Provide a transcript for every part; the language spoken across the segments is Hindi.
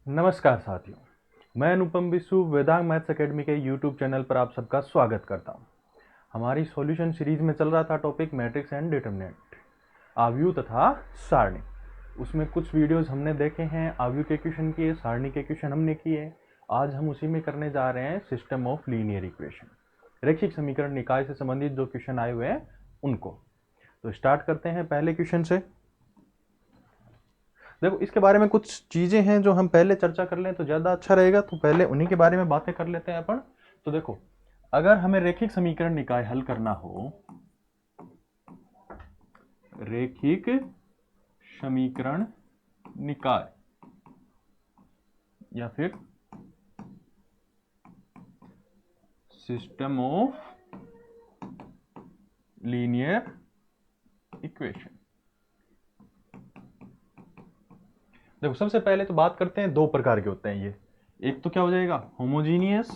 नमस्कार साथियों, मैं अनुपम बिस्सू वेदांग मैथ्स एकेडमी के यूट्यूब चैनल पर आप सबका स्वागत करता हूं। हमारी सॉल्यूशन सीरीज में चल रहा था टॉपिक मैट्रिक्स एंड डिटरमिनेंट, आव्यूह तथा सारणी। उसमें कुछ वीडियोस हमने देखे हैं, आव्यूह के क्वेश्चन किए, सारणी के क्वेश्चन हमने किए। आज हम उसी में करने जा रहे हैं सिस्टम ऑफ लीनियर इक्वेशन, रैखिक समीकरण निकाय से संबंधित जो क्वेश्चन आए हुए हैं उनको। तो स्टार्ट करते हैं पहले क्वेश्चन से। देखो, इसके बारे में कुछ चीजें हैं जो हम पहले चर्चा कर लें तो ज्यादा अच्छा रहेगा, तो पहले उन्हीं के बारे में बातें कर लेते हैं अपन। तो देखो, अगर हमें रैखिक समीकरण निकाय हल करना हो, रैखिक समीकरण निकाय या फिर सिस्टम ऑफ लीनियर इक्वेशन, देखो सबसे पहले तो बात करते हैं, दो प्रकार के होते हैं ये। एक तो क्या हो जाएगा, होमोजीनियस,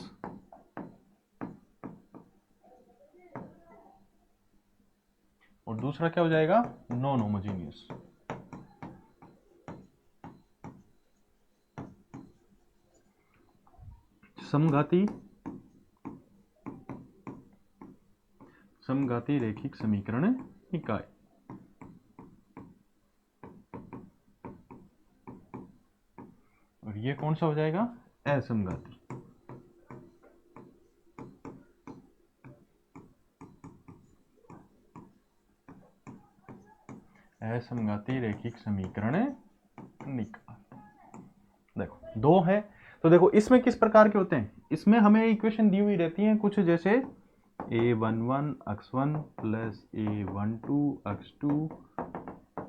और दूसरा क्या हो जाएगा, नॉन होमोजीनियस। समघाती समघाती रैखिक समीकरण निकाय। और ये कौन सा हो जाएगा, असमघाती। असमघाती रैखिक समीकरण निकाय। देखो दो है, तो देखो इसमें किस प्रकार के होते हैं, इसमें हमें इक्वेशन दी हुई रहती है कुछ, जैसे a11 x1 plus a12 x2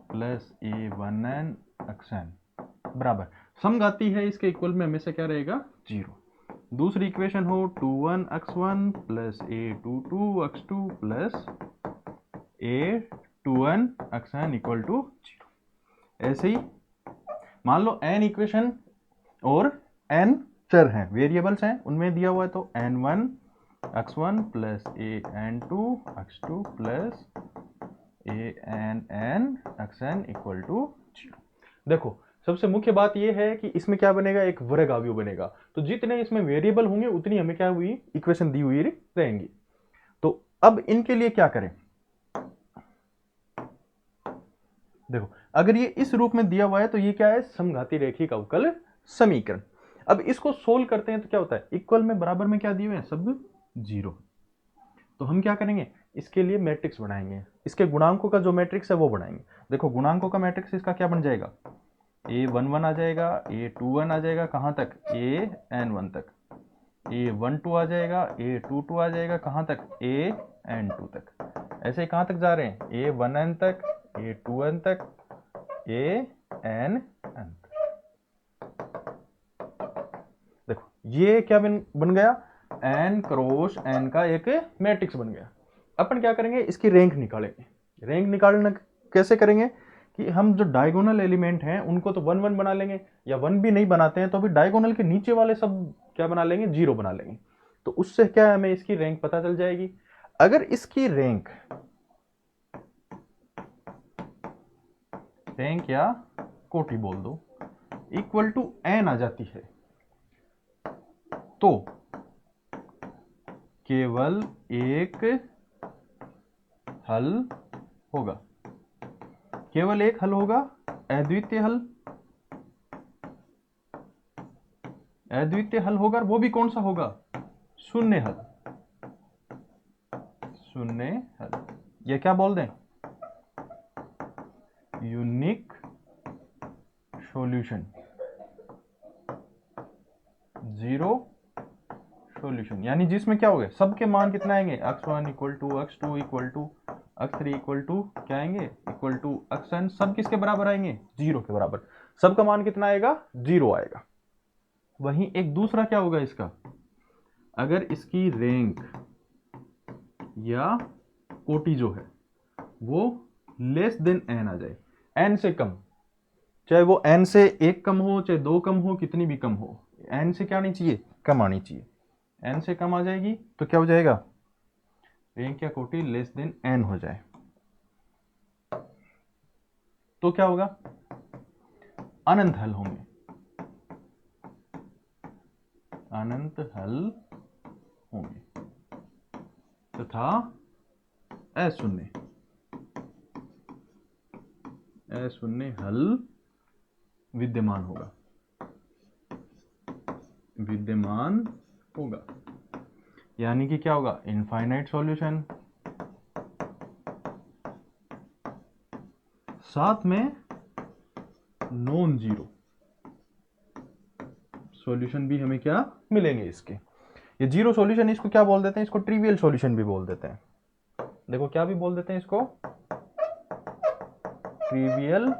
plus a1n xn बराबर समघाती है, इसके इक्वल में हमेशा क्या रहेगा, जीरो। दूसरी इक्वेशन हो 21 x1 plus a22 x2 plus a2n xn equal to zero. ऐसे ही मान लो n इक्वेशन और n चर हैं, वेरिएबल्स हैं, उनमें दिया हुआ है तो n1 x1 plus an2 x2 plus ann xn equal to zero. देखो सबसे मुख्य बात यह है कि इसमें क्या बनेगा, एक वर्ग अवयव बनेगा, तो जितने इसमें वेरिएबल होंगे उतनी हमें क्या हुई, इक्वेशन दी हुई रहेंगी। तो अब इनके लिए क्या करें, देखो अगर ये इस रूप में दिया हुआ है तो ये क्या है, समघाती रैखिक अवकल समीकरण। अब इसको सोल्व करते हैं तो क्या होता है, इक्वल में बराबर में क्या दिए हुए हैं, सब जीरो। तो हम क्या करेंगे, इसके लिए मैट्रिक्स बनाएंगे, इसके गुणांकों का जो मैट्रिक्स है वो बनाएंगे। देखो गुणांकों का मैट्रिक्स इसका क्या बन जाएगा, a11 आ जाएगा, a21 आ जाएगा, कहां तक, an1 तक, a12 आ जाएगा, a22 आ जाएगा, कहां तक, an2 तक। ऐसे कहां तक जा रहे हैं, a1n तक, a2n तक, ann तक। देखो ये क्या बन गया, n क्रॉस n का एक मैट्रिक्स बन गया। अपन क्या करेंगे, इसकी रैंक निकालेंगे। रैंक निकालना कैसे करेंगे कि हम जो डायगोनल एलिमेंट हैं उनको तो वन वन बना लेंगे, या वन भी नहीं बनाते हैं तो भी डायगोनल के नीचे वाले सब क्या बना लेंगे, जीरो बना लेंगे। तो उससे क्या है, हमें इसकी रैंक पता चल जाएगी। अगर इसकी रैंक या कोटि बोल दो इक्वल टू n आ जाती है, तो केवल एक हल होगा, केवल एक हल होगा, अद्वितीय हल। अद्वितीय हल होगा, वो भी कौन सा होगा, शून्य हल। शून्य हल, ये क्या बोल दें, यूनिक सॉल्यूशन, जीरो सॉल्यूशन। यानी जिसमें क्या हो गया, सबके मान कितना आएंगे, x1 equal to x2 equal to x3 equal to क्या आएंगे, इक्वल टू xn, सब किसके बराबर आएंगे, जीरो के बराबर। सबका मान कितना आएगा, जीरो आएगा। वहीं एक दूसरा क्या होगा इसका, अगर इसकी रैंक या कोटि जो है वो लेस देन n आ जाए, n से कम, चाहे वो n से एक कम हो, चाहे दो कम हो, कितनी भी कम हो, n से क्या आनी चाहिए, कम आनी चाहिए। n से कम आ जाएगी तो क्या हो जाएगा, रैंक या कोटि लेस देन n हो जाए तो क्या होगा, अनंत हल होंगे। अनंत हल होंगे तथा अशून्य हल विद्यमान होगा। यानी कि क्या होगा, इनफाइनाइट सॉल्यूशन, साथ में नॉन जीरो सॉल्यूशन भी हमें क्या मिलेंगे इसके। ये जीरो सॉल्यूशन इसको क्या बोल देते हैं, इसको ट्रिवियल सॉल्यूशन भी बोल देते हैं। देखो क्या भी बोल देते हैं इसको, ट्रिवियल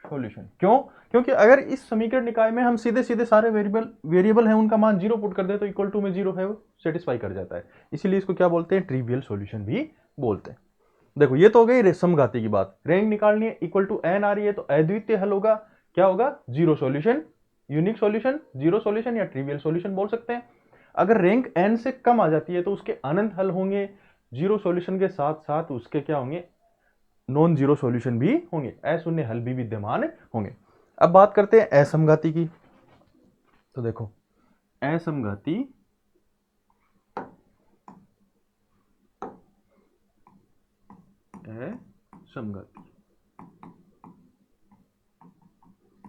सॉल्यूशन। क्यों? क्योंकि अगर इस समीकरण निकाय में हम सीधे सीधे सारे वेरिएबल हैं उनका मान जीरो पुट कर दे तो इक्वल टू में जीरो है वो सेटिस्फाई कर जाता है, इसीलिए इसको क्या बोलते हैं, ट्रिवियल सॉल्यूशन भी बोलते हैं। देखो ये तो हो गई समघाती की बात। रैंक निकालनी है, इक्वल टू एन आ रही है तो अद्वितीय हल होगा, क्या होगा, zero solution, unique solution, zero solution या ट्रिवियल सॉल्यूशन बोल सकते हैं। अगर रैंक एन से कम आ जाती है तो उसके अनंत हल होंगे, जीरो सॉल्यूशन के साथ साथ उसके क्या होंगे, नॉन जीरो सॉल्यूशन भी होंगे, अशून्य हल भी विद्यमान होंगे। अब बात करते हैं असमघाती की। तो देखो असमघाती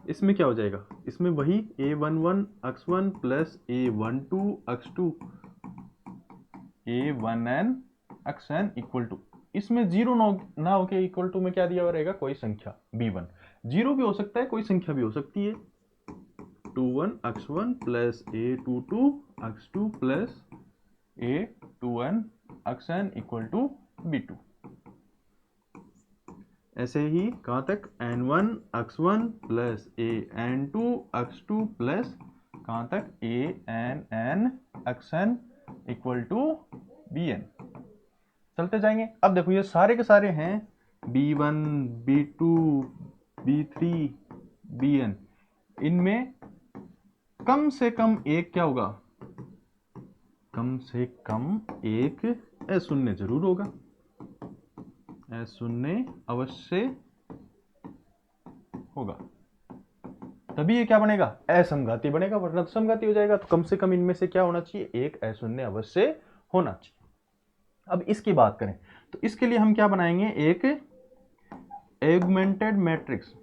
इसमें क्या हो जाएगा, इसमें वही a11 x1 plus a12 x2 a1n xn equal to, इसमें जीरो ना होके इक्वल टू में क्या दिया हुआ रहेगा, कोई संख्या b1, जीरो भी हो सकता है कोई संख्या भी हो सकती है, 21 x1 plus a22 x2 plus a2n xn equal to b2। ऐसे ही कहां तक, n1 x1 plus an2 x2 plus कहां तक ann xn equal to bn। चलते जाएंगे। अब देखो ये सारे के सारे हैं b1 b2 b3 bn, इनमें कम से कम एक क्या होगा, कम से कम एक अशून्य जरूर होगा, शून्य अवश्य होगा, तभी ये क्या बनेगा, असमघाती बनेगा, वरना तो समघाती हो जाएगा। तो कम से कम इनमें से क्या होना चाहिए, एक अशून्य अवश्य होना चाहिए। अब इसकी बात करें तो इसके लिए हम क्या बनाएंगे, एक एगमेंटेड मैट्रिक्स,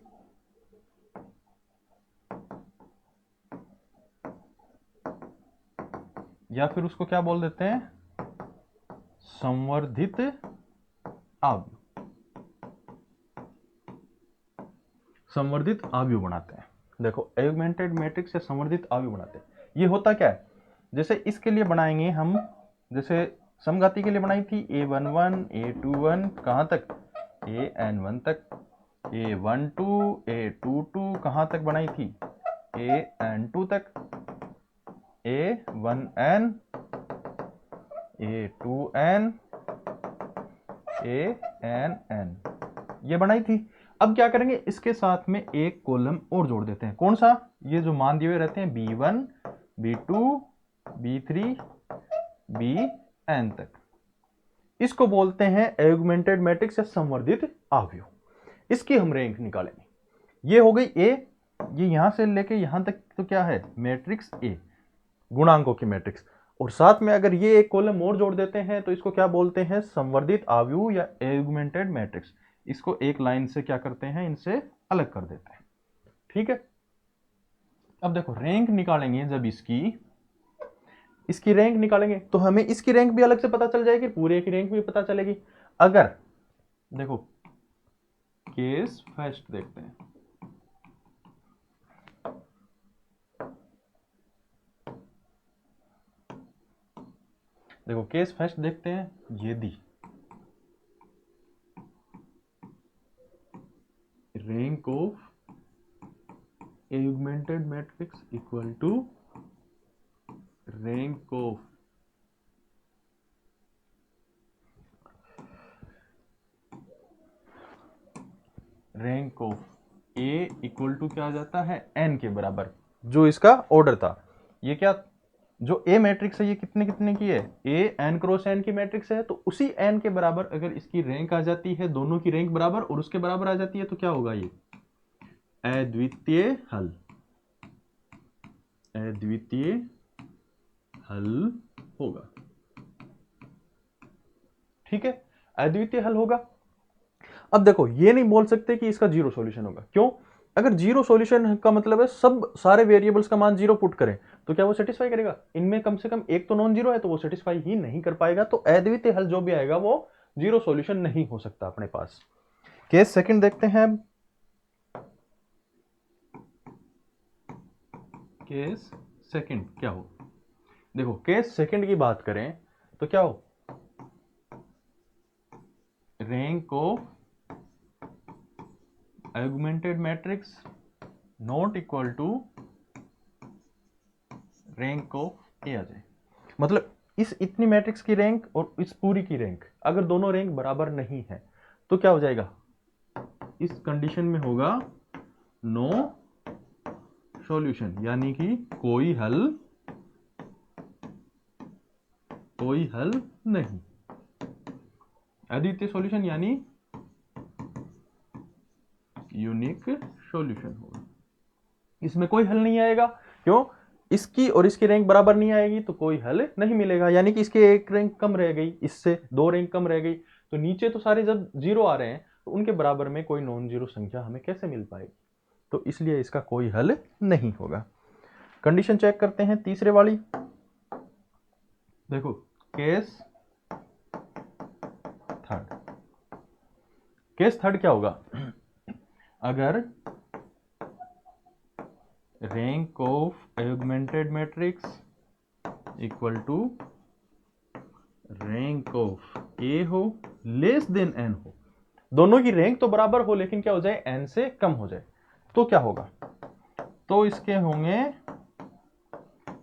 या फिर उसको क्या बोल देते हैं, संवर्धित आवयव, संवर्धित आवयव बनाते हैं। देखो एगमेंटेड मैट्रिक्स से संवर्धित आवयव बनाते हैं। ये होता क्या है, जैसे इसके लिए बनाएंगे हम, जैसे समघाती के लिए बनाई थी a11 a21 कहां तक, an1 तक, a12 a22 कहां तक बनाई थी, an2 तक, a1n a2n ann, ये बनाई थी। अब क्या करेंगे, इसके साथ में एक कॉलम और जोड़ देते हैं, कौन सा, ये जो मान दिए हुए रहते हैं b1 b2 b3 bn तक, इसको बोलते हैं एगमेंटेड मैट्रिक्स या संवर्धित आवयव। इसकी हम रैंक निकालेंगे। ये हो गई ए, ये यहां से लेके यहां तक तो क्या है, मैट्रिक्स ए, गुणांकों की मैट्रिक्स, और साथ में अगर ये एक कॉलम और जोड़ देते हैं तो इसको क्या बोलते हैं, संवर्धित आवयव या एगमेंटेड मैट्रिक्स। इसको एक लाइन से क्या करते हैं, इनसे अलग कर देते हैं। ठीक है। अब देखो रैंक निकालेंगे, जब इसकी रैंक निकालेंगे तो हमें इसकी रैंक भी अलग से पता चल जाएगी, पूरे की रैंक भी पता चलेगी। अगर देखो केस फर्स्ट देखते हैं, देखो केस फर्स्ट देखते हैं, यदि rank of augmented matrix equal to rank of A equal to क्या आ जाता है, एन के बराबर, जो इसका ऑर्डर था। ये क्या, जो ए मैट्रिक्स है ये कितने कितने की है, ए एन क्रॉस एन की मैट्रिक्स है, तो उसी एन के बराबर अगर इसकी रैंक आ जाती है, दोनों की रैंक बराबर और उसके बराबर आ जाती है, तो क्या होगा, ये अद्वितीय हल, अद्वितीय हल होगा। ठीक है, अद्वितीय हल होगा। अब देखो, ये नहीं बोल सकते कि इसका जीरो सॉल्यूशन होगा। क्यों? अगर जीरो सॉल्यूशन का मतलब है सब सारे वेरिएबल्स का मान जीरो पुट करें, तो क्या वो सेटिस्फाई करेगा? इनमें कम से कम एक तो नॉन जीरो है, तो वो सेटिस्फाई ही नहीं कर पाएगा। तो अद्वितीय हल जो भी आएगा वो जीरो सॉल्यूशन नहीं हो सकता अपने पास। केस सेकंड देखते हैं। केस सेकंड क्या हो? देखो, केस सेकंड की बात करें तो क्या हो? Rank of augmented matrix not equal to rank of A आ जाए। मतलब इस इतनी मैट्रिक्स की रैंक और इस पूरी की रैंक अगर दोनों रैंक बराबर नहीं है तो क्या हो जाएगा? इस कंडीशन में होगा नो सॉल्यूशन, यानी कि कोई हल नहीं। अद्वितीय सॉल्यूशन यानी यूनिक सॉल्यूशन होगा। इसमें कोई हल नहीं आएगा। क्यों? इसकी और इसकी रैंक बराबर नहीं आएगी तो कोई हल नहीं मिलेगा, यानी कि इसकी एक रैंक कम रह गई, इससे दो रैंक कम रह गई, तो नीचे तो सारे जब जीरो आ रहे हैं तो उनके बराबर में कोई नॉन जीरो संख्या हमें कैसे मिल पाएगी? तो इसलिए इसका कोई हल नहीं होगा। कंडीशन चेक करते हैं तीसरे वाली। देखो, केस थर्ड। केस थर्ड क्या होगा? अगर rank of augmented matrix equal to rank of A हो लेस देन एन हो, दोनों की रैंक तो बराबर हो लेकिन क्या हो जाए? एन से कम हो जाए, तो क्या होगा? तो इसके होंगे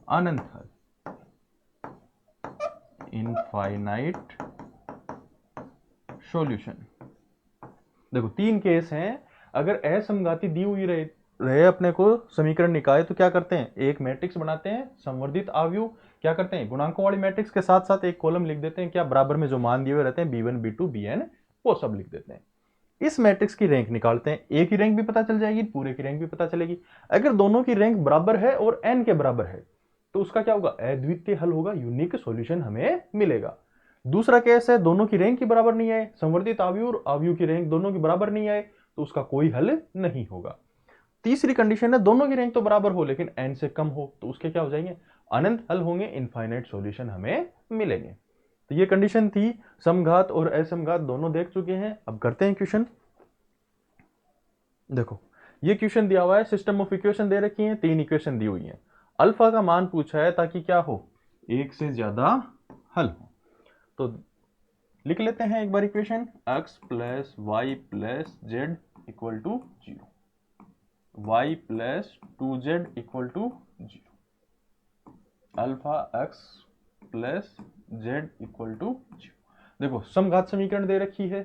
अनंत हल, इनफाइनाइट सॉल्यूशन। देखो, तीन केस हैं। अगर असमघाती दी हुई रहे अपने को समीकरण निकाय, तो क्या करते हैं? एक मैट्रिक्स बनाते हैं संवर्धित आव्यूह, क्या करते हैं? गुणांकों वाली मैट्रिक्स के साथ साथ एक कॉलम लिख देते हैं, क्या बराबर में जो मान दिए हुए रहते हैं b1 b2 bn, वो सब लिख देते हैं। इस मैट्रिक्स की रैंक निकालते हैं, ए की रैंक भी पता चल जाएगी, पूरे की रैंक भी पता चलेगी। अगर दोनों की रैंक बराबर है और एन के बराबर है तो उसका क्या होगा? अद्वितीय हल होगा, यूनिक सॉल्यूशन हमें मिलेगा। दूसरा केस है दोनों की रैंक की बराबर नहीं आए, संवर्धित आव्यूह और आव्यूह की रैंक दोनों की बराबर नहीं आए, तो उसका कोई हल नहीं होगा। तीसरी कंडीशन है दोनों की रैंक तो बराबर हो लेकिन एन से कम हो, तो उसके क्या हो जाएंगे? अनंत हल होंगे, इनफाइनाइट सॉल्यूशन हमें मिलेंगे। तो ये कंडीशन थी। समघात और असमघात दोनों देख चुके हैं। अब करते हैं क्वेश्चन। देखो, ये क्वेश्चन दिया हुआ है, सिस्टम ऑफ इक्वेशन दे रखी है, तीन इक्वेशन दी हुई है, अल्फा का मान पूछा है ताकि क्या हो? एक से ज्यादा हल हो। तो लिख लेते हैं एक बार equation, x plus y plus z equal to 0, y plus 2z equal to 0, alpha x plus z equal to 0। देखो, समघात समीकरण दे रखी है,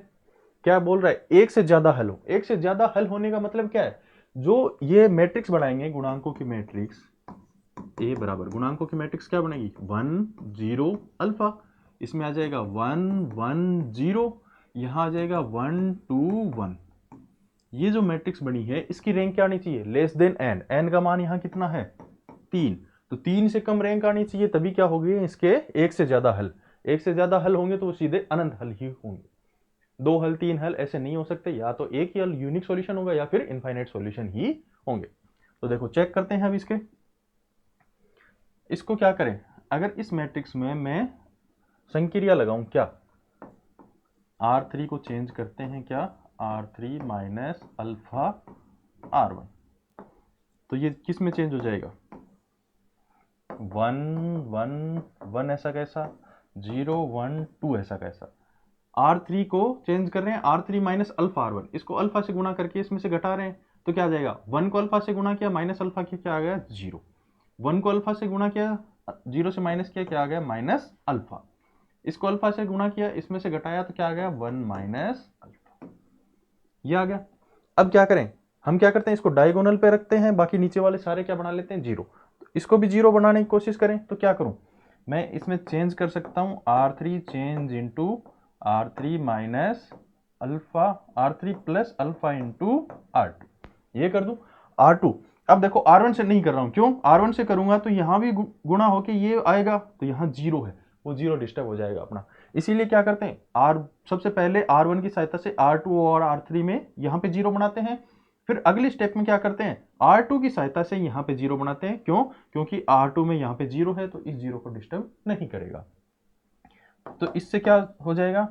क्या बोल रहा है? एक से ज्यादा हल हो। एक से ज्यादा हल होने का मतलब क्या है? जो ये मैट्रिक्स बनाएंगे गुणांकों की मैट्रिक्स, ए बराबर गुणांकों की मैट्रिक्स क्या बनेगी? 1 0 अल्फा, इसमें आ जाएगा 1 1 0, यहां आ जाएगा 1 2 1। ये जो मैट्रिक्स बनी है इसकी रैंक क्या आनी चाहिए? Less than N. एन का मान यहां कितना है? 3, तो 3 से कम रैंक आनी चाहिए, तभी क्या होगी? इसके एक से ज्यादा हल। एक से ज्यादा हल होंगे तो वो सीधे अनंत हल ही होंगे। दो हल तीन हल ऐसे नहीं हो सकते, या तो एक ही हल यूनिक सॉल्यूशन होगा या फिर इनफाइनाइट सॉल्यूशन ही होंगे। तो देखो, चेक करते हैं अब इसको क्या करें? अगर इस मैट्रिक्स में मैं संक्रिया लगाऊं, क्या R3 को चेंज करते हैं, क्या R3 माइनस अल्फा R1, तो ये किस में चेंज हो जाएगा? 1 1 1 ऐसा कैसा, 0 1 2 ऐसा कैसा। R3 को चेंज कर रहे हैं, R3 माइनस अल्फा R1, इसको अल्फा से गुणा करके इसमें से घटा रहे हैं, तो क्या आ जाएगा? 1 को अल्फा से गुणा किया, माइनस अल्फा किया, क्या आ गया? 0। 1 को अल्फा से गुणा किया, 0 से माइनस किया, क्या आ गया? Minus alpha. इसको अल्फा से गुणा किया, इसमें से घटाया, तो क्या आ गया? 1 माइनस अल्फा। ये आ गया। अब क्या करें? हम क्या करते हैं, इसको डायगोनल पे रखते हैं, बाकी नीचे वाले सारे क्या बना लेते हैं? 0। तो इसको भी 0 बनाने की कोशिश करें, तो क्या करूं मैं? इसमें चेंज कर सकता हूं, R3 change into R3 minus alpha, R3 plus alpha into R2, ये कर दूं। R2 अब देखो R1 से नहीं कर रहा हूं, क्यों? R1 से करूंगा तो यहां भी गुणा होके ये आएगा, तो यहां 0 है, वो 0 डिस्टर्ब हो जाएगा अपना। इसीलिए क्या करते हैं, सबसे पहले R1 की सहायता से R2 और R3 में यहां पे 0 बनाते हैं। फिर अगली स्टेप में क्या करते हैं, R2 की सहायता से यहां पे 0 बनाते हैं। क्यों? क्योंकि R2 में यहां पे 0 है, तो इस 0 को डिस्टर्ब नहीं करेगा। तो इससे क्या हो जाएगा,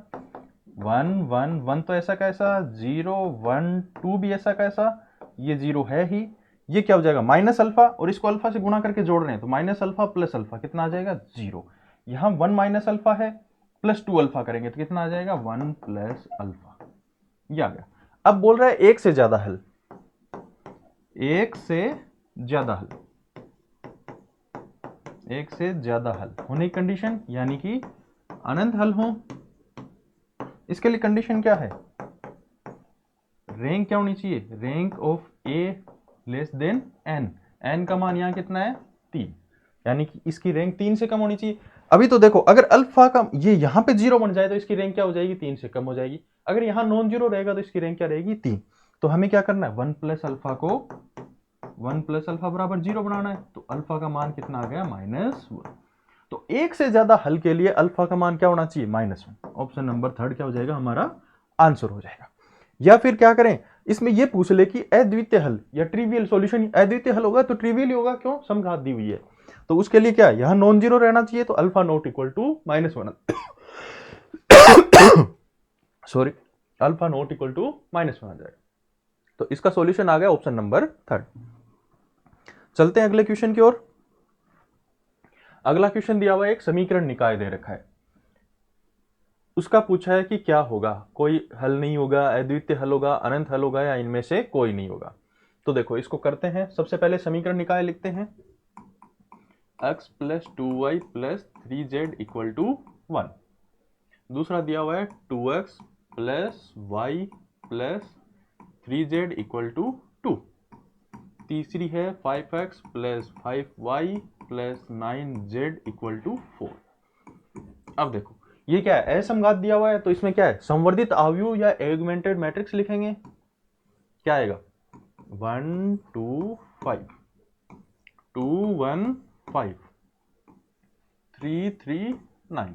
1 1 1 तो ऐसा कैसा, 0 1 2 भी ऐसा कैसा, ये 0 है ही। ये क्या हो जाएगा, माइनस अल्फा, और इसको अल्फा से गुणा करके जोड़ रहे हैं, तो माइनस अल्फा प्लस अल्फा कितना आ जाएगा, 0। यहां 1 माइनस अल्फा है, प्लस 2 अल्फा करेंगे तो कितना आ जाएगा, 1 प्लस अल्फा। ये आ गया। अब बोल रहा है एक से ज्यादा हल, एक से ज्यादा हल, एक से ज्यादा हल होने की कंडीशन, यानी कि अनंत हल हो। इसके लिए कंडीशन क्या है, रैंक क्या होनी चाहिए, rank of A less than N. N का मान यहां कितना है, 3, यानी कि इसकी रैंक 3 से कम होनी चाहिए। अभी तो देखो, अगर अल्फा का ये यहां पे 0 बन जाए तो इसकी रैंक क्या हो जाएगी, 3 से कम हो जाएगी। अगर यहां नॉन जीरो रहेगा तो इसकी रैंक क्या रहेगी, 3। तो हमें क्या करना है, 1 प्लस अल्फा को 1 प्लस अल्फा बराबर 0 बनाना है। तो अल्फा का मान कितना आ गया, -1। तो एक से ज्यादा हल के लिए अल्फा का मान क्या होना चाहिए, -1। ऑप्शन नंबर 3 क्या हो जाएगा, हमारा आंसर हो जाएगा। या फिर क्या करें, इसमें ये पूछ ले कि अद्वितीय हल या ट्रिवियल सॉल्यूशन। अद्वितीय हल होगा तो ट्रिवियल ही होगा, क्यों, समघात दी हुई है। तो उसके लिए क्या, यहां नॉन जीरो रहना चाहिए, तो alpha not equal to -1, sorry, alpha not equal to -1 आ जाएगा। तो इसका सॉल्यूशन आ गया ऑप्शन नंबर 3। चलते हैं अगले क्वेश्चन की ओर। अगला क्वेश्चन दिया हुआ है, एक समीकरण निकाय दे रखा है, उसका पूछा है कि क्या होगा, कोई हल नहीं होगा, अद्वितीय हल होगा, अनंत हल होगा, या इनमें से कोई नहीं होगा। तो देखो इसको करते हैं। सबसे पहले समीकरण निकाय लिखते हैं, x + 2y + 3z = 1। दूसरा दिया हुआ है 2x + y + 3z = 2। तीसरी है 5x + 5y + 9z = 4। अब देखो ये क्या है, असमघात दिया हुआ है, तो इसमें क्या है, संवर्धित आव्यूह या एगमेंटेड मैट्रिक्स लिखेंगे। क्या आएगा, 1 2 5, 2 1 5, 3 3 9,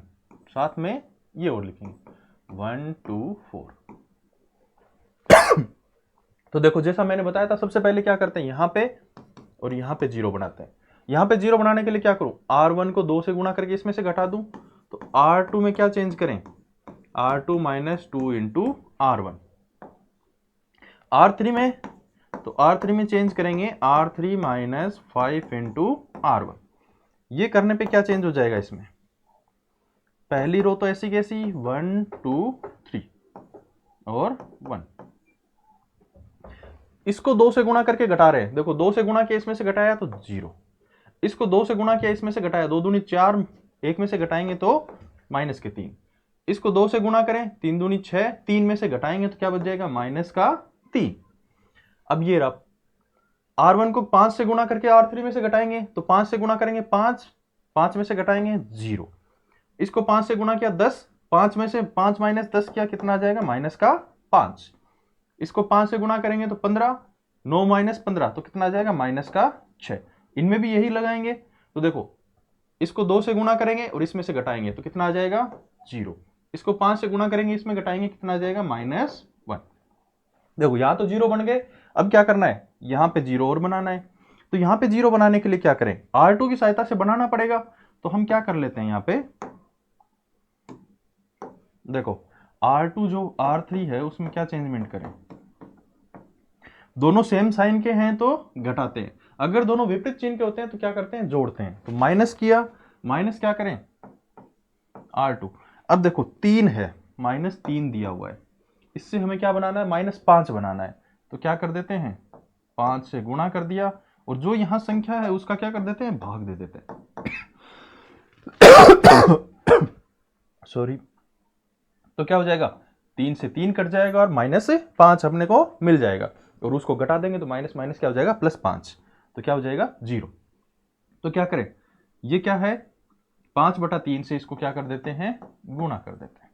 साथ में ये और लिखेंगे 1 2 4। तो देखो जैसा मैंने बताया था, सबसे पहले क्या करते हैं, यहां पे और यहां पे 0 बनाते हैं। यहां पे 0 बनाने के लिए क्या करूं, R1 को 2 से गुणा करके इसमें से घटा दूं, तो R2 में क्या चेंज करें, R2 - 2 इंटू R1। R3 में, तो R3 में चेंज करेंगे R3 - 5 इंटू R1। ये करने पे क्या चेंज हो जाएगा, इसमें पहली रो तो ऐसी कैसी, 1 2 3 और 1। इसको 2 से गुणा करके घटा रहे हैं, देखो 2 से गुणा किया इसमें से घटाया तो 0, इसको 2 से गुणा किया इसमें से घटाया, 2 दूनी 4, एक में से घटाएंगे तो -3। इसको 2 से गुणा करें, 3 दूनी 6, 3 में से घटाएंगे तो क्या बच जाएगा, -3। अब ये रहा, R1 को 5 से गुणा करके R3 में से घटाएंगे, तो 5 से गुणा करेंगे 5, 5 में से घटाएंगे 0। इसको 5 से गुणा किया 10, 5 में से 5 - 10 किया, कितना आ जाएगा, -5। इसको 5 से गुणा करेंगे तो 15, 9 - 15 तो कितना आ जाएगा, -6। इनमें भी यही लगाएंगे, तो देखो इसको 2 से गुणा करेंगे और इसमें से घटाएंगे तो कितना आ जाएगा, 0। इसको 5 से गुणा करेंगे, इसमें घटाएंगे, कितना आ जाएगा, -1। देखो यहां तो 0 बन गए। अब क्या करना है, यहां पे 0 और बनाना है। तो यहां पे 0 बनाने के लिए क्या करें, R2 की सहायता से बनाना पड़ेगा। तो हम क्या कर लेते हैं, यहां पे देखो R2 जो R3 है उसमें क्या चेंजमेंट करें, दोनों सेम साइन के हैं तो घटाते हैं, अगर दोनों विपरीत चिन्ह के होते हैं तो क्या करते हैं, जोड़ते हैं। तो माइनस किया, माइनस क्या करें, R2। अब देखो 3 है, -3 दिया हुआ है, इससे हमें क्या बनाना है, -5 बनाना है। तो क्या कर देते हैं, 5 से गुणा कर दिया, और जो यहां संख्या है उसका क्या कर देते हैं, भाग दे देते हैं। सॉरी। तो क्या हो जाएगा, 3 से 3 कट जाएगा और -5 अपने को मिल जाएगा, और उसको घटा देंगे तो माइनस माइनस क्या हो जाएगा, +5। तो क्या हो जाएगा, 0। तो क्या करें, ये क्या है, 5/3 से इसको क्या कर देते हैं, गुणा कर देते हैं।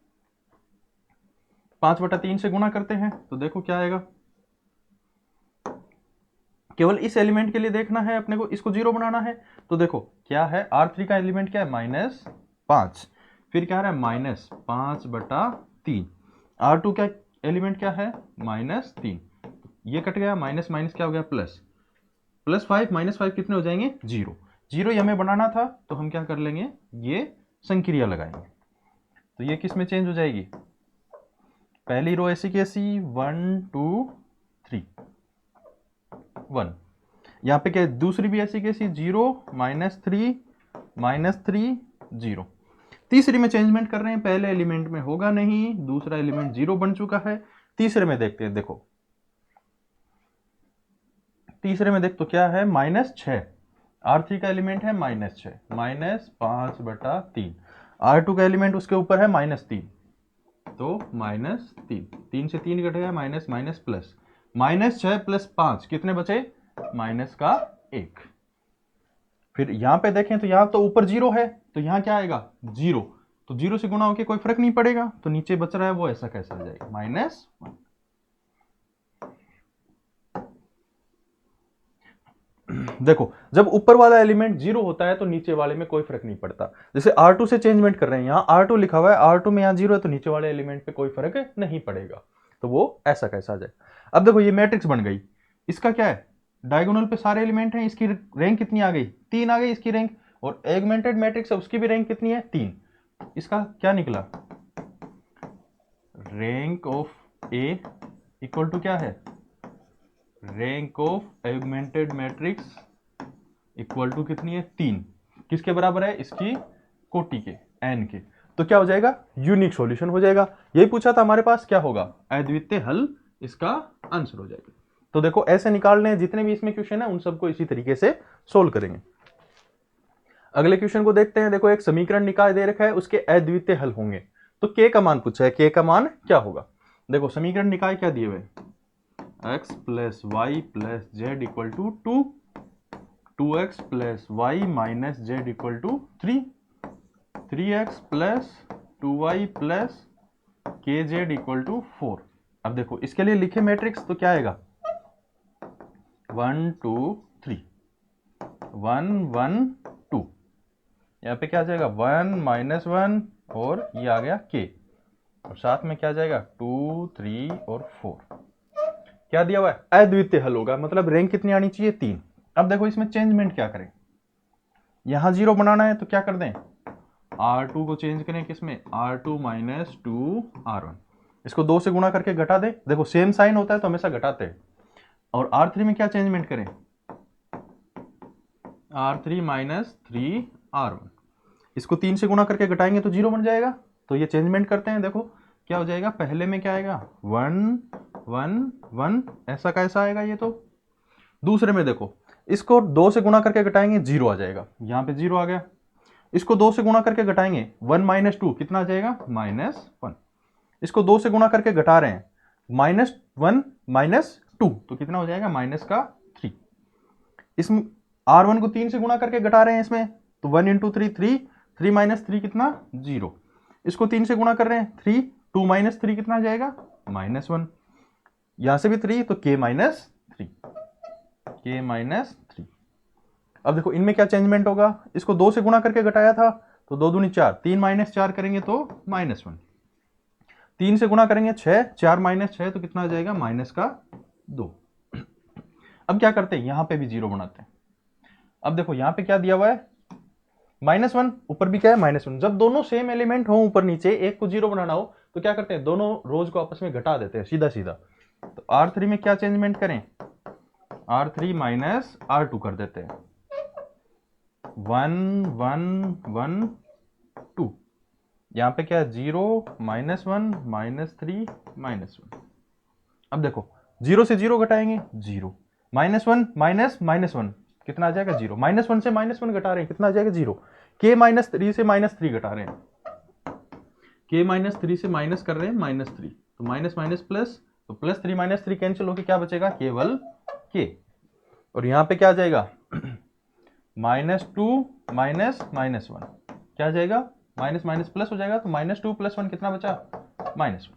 5/3 से गुणा करते हैं तो देखो क्या आएगा, केवल इस एलिमेंट के लिए देखना है अपने को, इसको 0 बनाना है। तो देखो क्या है, R3 का एलिमेंट क्या है, -5, फिर क्या रहा है -5/3। R2 का एलिमेंट क्या है, -3, ये कट गया, माइनस माइनस क्या हो गया प्लस, +5 -5 कितने हो जाएंगे, 0। 0 ये हमें बनाना था, तो हम क्या कर लेंगे, ये संक्रिया लगाएंगे। तो ये किस में चेंज हो जाएगी, पहली रो ऐसी की ऐसी 1 2 3 1, यहाँ पे क्या है, दूसरी भी ऐसी कैसी 0 -3 -3 0। तीसरी में चेंजमेंट कर रहे हैं, पहले एलिमेंट में होगा नहीं, दूसरा एलिमेंट 0 बन चुका है। तीसरे में देखते हैं, देखो तीसरे में देख तो क्या है, -6, R3 का एलिमेंट है -6, -5/3। R2 का एलिमेंट उसके ऊपर है -3, तो -3, 3 से 3 कट गया, माइनस माइनस प्लस, -6 + 5 कितने बचे, -1। फिर यहां पे देखें तो यहां तो ऊपर 0 है, तो यहां क्या आएगा 0, तो 0 से गुणा होके कोई फर्क नहीं पड़ेगा, तो नीचे बच रहा है वो ऐसा कैसा आ जाएगा, -1। देखो जब ऊपर वाला एलिमेंट 0 होता है तो नीचे वाले में कोई फर्क नहीं पड़ता। जैसे R2 से चेंजमेंट कर रहे हैं, यहाँ R2 लिखा हुआ है, R2 में यहाँ 0 है, तो नीचे वाले एलिमेंट पे कोई फर्क नहीं पड़ेगा, तो वो ऐसा कैसा आ जाए। अब देखो ये मैट्रिक्स बन गई, इसका क्या है, डायगोनल पे सारे एलिमेंट हैं, इसकी रैंक कितनी आ गई, 3 आ गई इसकी रैंक, और एगमेंटेड मैट्रिक्स है उसकी भी रैंक कितनी है, 3। इसका क्या निकला, rank of A equal to क्या है, rank of augmented matrix equal to कितनी है, 3। किसके बराबर है, इसकी कोटि के, n के। तो क्या हो जाएगा, यूनिक सॉल्यूशन हो जाएगा। यही पूछा था हमारे पास, क्या होगा, अद्वितीय हल इसका आंसर हो जाएगा। तो देखो ऐसे निकालने हैं, जितने भी इसमें क्वेश्चन है उन सबको इसी तरीके से सोल्व करेंगे। अगले क्वेश्चन को देखते हैं। देखो एक समीकरण निकाय दे रखा है, उसके अद्वितीय हल होंगे, तो k का मान पूछा है, k का मान क्या होगा। देखो समीकरण निकाय क्या दिए हुए, x + y + z equal to 2, 2x + y - z equal to 3, 3x + 2y + kz equal to 4। अब देखो इसके लिए लिखे मैट्रिक्स, तो क्या आएगा 1 2 3 1 1 2, यहाँ पे क्या आ जाएगा 1 -1, और ये आ गया k, और साथ में क्या आ जाएगा 2 3 और 4। क्या दिया हुआ है, अद्वितीय हल होगा, मतलब रैंक कितनी आनी चाहिए, 3। अब देखो इसमें चेंजमेंट क्या करें, यहां 0 बनाना है तो क्या कर दें, R2 को चेंज करें किसमें, R2 - 2 R1, इसको 2 से गुणा करके घटा दें। देखो सेम साइन होता है तो हमेशा घटाते हैं। और R3 में क्या चेंजमेंट करें, R3 - 3 R1, इसको 3 से गुणा करके घटाएंगे तो 0 बन जाएगा। तो ये चेंजमेंट करते हैं, देखो क्या हो जाएगा, पहले में क्या आएगा 1 1 1, ऐसा कैसा आएगा ये। तो दूसरे में देखो इसको 2 से गुणा करके घटाएंगे 0 आ जाएगा, यहाँ पे 0 आ गया। इसको 2 से गुणा करके घटाएंगे 1 - 2 कितना आ जाएगा, -1। इसको 2 से गुणा करके घटा रहे हैं, -1 - 2 तो कितना हो जाएगा, -3। इसमें R1 को 3 से गुणा करके घटा रहे हैं इसमें, तो 1 × 3 3, 3 - 3 कितना 0। इसको 3 से गुणा कर रहे हैं 3, 2 - 3 कितना आ जाएगा, -1। यहां से भी 3 तो k -3। अब देखो इनमें क्या चेंजमेंट होगा, इसको 2 से गुणा करके घटाया था तो 2 दूनी 4, 3 - 4 करेंगे तो -1, 3 से गुणा करेंगे 6, 4 - 6 तो कितना आ जाएगा, -2। अब क्या करते हैं, यहां पे भी 0 बनाते हैं। अब देखो यहां पे क्या दिया हुआ है, -1, ऊपर भी क्या है -1। जब दोनों सेम एलिमेंट हो ऊपर नीचे, एक को 0 बनाना हो तो क्या करते हैं, दोनों रोज को आपस में घटा देते हैं सीधा सीधा। तो R3 में क्या चेंजमेंट करें, R3 - R2 कर देते हैं, 1 1 1 2, यहां पे क्या है 0 -1 -3 -1। अब देखो 0 से 0 घटाएंगे 0, -1 -1 कितना आ जाएगा 0, -1 से -1 घटा रहे हैं कितना आ जाएगा 0, k -3 से -3 घटा रहे हैं, k -3 से माइनस कर रहे हैं -3, तो माइनस माइनस प्लस, तो +3 - 3 कैंसिल होकर क्या बचेगा, केवल k। और यहां पे क्या आ जाएगा -2 -1 क्या आ जाएगा, माइनस माइनस प्लस हो जाएगा, तो -2 + 1 कितना बचा, -1।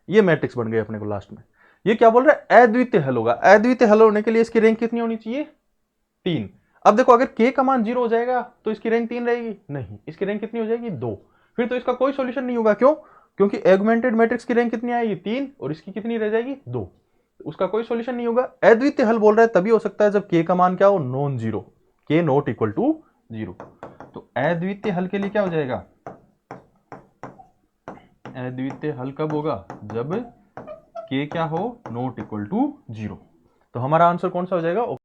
ये मैट्रिक्स बन गए अपने को लास्ट में। ये क्या बोल रहा है, अद्वितीय हल होगा। अद्वितीय हल होने के लिए इसकी रैंक कितनी होनी चाहिए, 3। अब देखो अगर k का मान 0 हो जाएगा तो इसकी रैंक 3 रहेगी, नहीं, इसकी रैंक कितनी हो जाएगी, 2। फिर तो इसका कोई सॉल्यूशन नहीं होगा, क्यों, क्योंकि एगमेंटेड मैट्रिक्स की रैंक कितनी आएगी, 3, और इसकी कितनी रह जाएगी, 2। उसका कोई सॉल्यूशन नहीं होगा। अद्वितीय हल बोल रहा है तभी हो सकता है जब k का मान क्या हो, non zero, k not equal to 0। तो अद्वितीय हल के लिए क्या हो जाएगा, अद्वितीय हल कब होगा, जब k क्या हो, नॉट इक्वल टू 0। तो हमारा आंसर कौन सा हो जाएगा,